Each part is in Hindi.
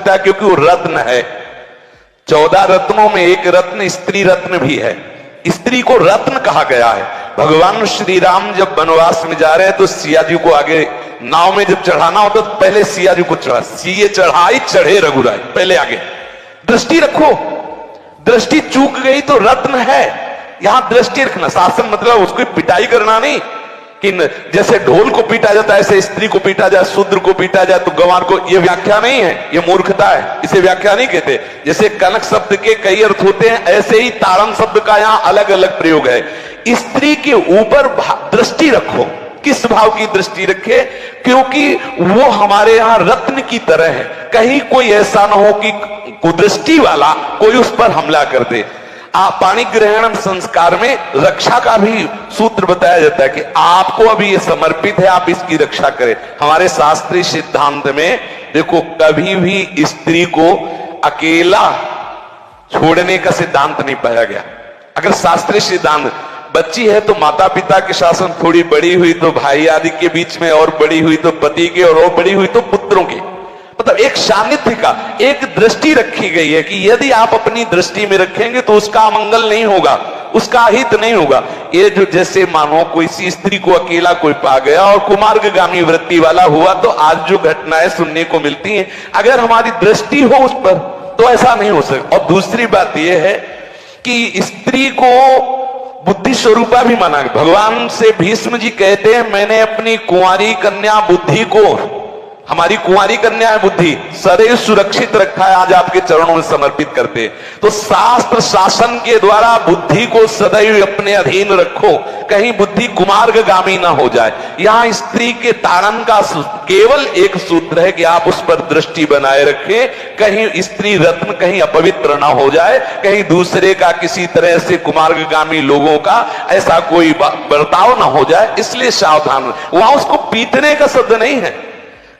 सकता, क्योंकि वो रत्न है। 14 रत्नों में एक रत्न स्त्री रत्न भी है। स्त्री को रत्न कहा गया है। भगवान श्री राम जब वनवास में जा रहे हैं तो सिया जी को आगे नाव में जब चढ़ाना होता तो पहले सिया जी को चढ़ा, सीए चढ़ाई चढ़े रघुराई, पहले आगे। दृष्टि रखो, दृष्टि चूक गई तो रत्न है। यहां दृष्टि रखना, शासन मतलब उसको पिटाई करना नहीं कि जैसे ढोल को पीटा जाता है ऐसे स्त्री को पीटा जाए, शूद्र को पीटा जाए तो गंवार को, यह व्याख्या नहीं है, यह मूर्खता है, इसे व्याख्या नहीं कहते। जैसे कनक शब्द के कई अर्थ होते हैं, ऐसे ही तारण शब्द का यहां अलग अलग प्रयोग है। स्त्री के ऊपर दृष्टि रखो। किस भाव की दृष्टि रखे? क्योंकि वो हमारे यहां रत्न की तरह है। कहीं कोई ऐसा ना हो कि कुदृष्टि वाला कोई उस पर हमला कर दे। पाणी ग्रहण संस्कार में रक्षा का भी सूत्र बताया जाता है कि आपको अभी ये समर्पित है, आप इसकी रक्षा करें। हमारे शास्त्रीय सिद्धांत में देखो, कभी भी स्त्री को अकेला छोड़ने का सिद्धांत नहीं पाया गया। अगर शास्त्रीय सिद्धांत, बच्ची है तो माता पिता के शासन, थोड़ी बड़ी हुई तो भाई आदि के बीच में, और बड़ी हुई तो पति के, और बड़ी हुई तो पुत्रों के, मतलब एक सानिध्य का एक दृष्टि रखी गई है कि यदि आप अपनी दृष्टि में रखेंगे तो उसका मंगल नहीं होगा, उसका हित नहीं होगा। ये जो जैसे मानो कोई सी स्त्री को अकेला कोई पा गया और कुमार्गामी वृत्ति वाला हुआ, तो आज जो घटनाएं सुनने को मिलती हैं, अगर हमारी दृष्टि हो उस पर तो ऐसा नहीं हो सकता। और दूसरी बात यह है कि स्त्री को बुद्धि स्वरूपा भी माना। भगवान से भीष्म जी कहते हैं, मैंने अपनी कुंवारी कन्या बुद्धि को, हमारी कुंवारी कन्या है बुद्धि, सदैव सुरक्षित रखा है, आज आपके चरणों में समर्पित करते हैं। तो शास्त्र शासन के द्वारा बुद्धि को सदैव अपने अधीन रखो, कहीं बुद्धि कुमार्गामी ना हो जाए। यहां स्त्री के तारण का केवल एक सूत्र है कि आप उस पर दृष्टि बनाए रखें, कहीं स्त्री रत्न कहीं अपवित्र ना हो जाए, कहीं दूसरे का किसी तरह से कुमार्गामी लोगों का ऐसा कोई बर्ताव ना हो जाए, इसलिए सावधान। वहां उसको पीटने का शब्द नहीं है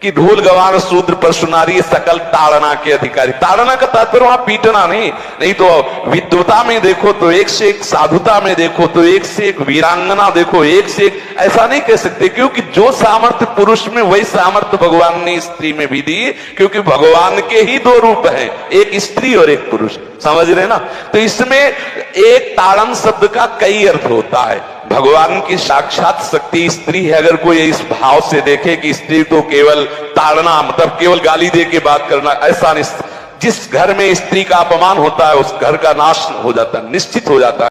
कि ढोल गवार शूद्र परशु नारी सकल ताड़ना के अधिकारी। ताड़ना का तात्पर्य वहां पीटना नहीं तो विद्वता में देखो तो एक से एक, साधुता में देखो तो एक से एक, वीरांगना देखो एक से एक, ऐसा नहीं कह सकते। क्योंकि जो सामर्थ्य पुरुष में वही सामर्थ्य भगवान ने स्त्री में भी दी, क्योंकि भगवान के ही दो रूप हैं, एक स्त्री और एक पुरुष, समझ रहे ना। तो इसमें एक ताड़न शब्द का कई अर्थ होता है। भगवान की साक्षात शक्ति स्त्री है। अगर कोई इस भाव से देखे कि स्त्री तो केवल ताड़ना मतलब केवल गाली दे के बात करना, ऐसा नहीं। जिस घर में स्त्री का अपमान होता है उस घर का नाश हो जाता है, निश्चित हो जाता है।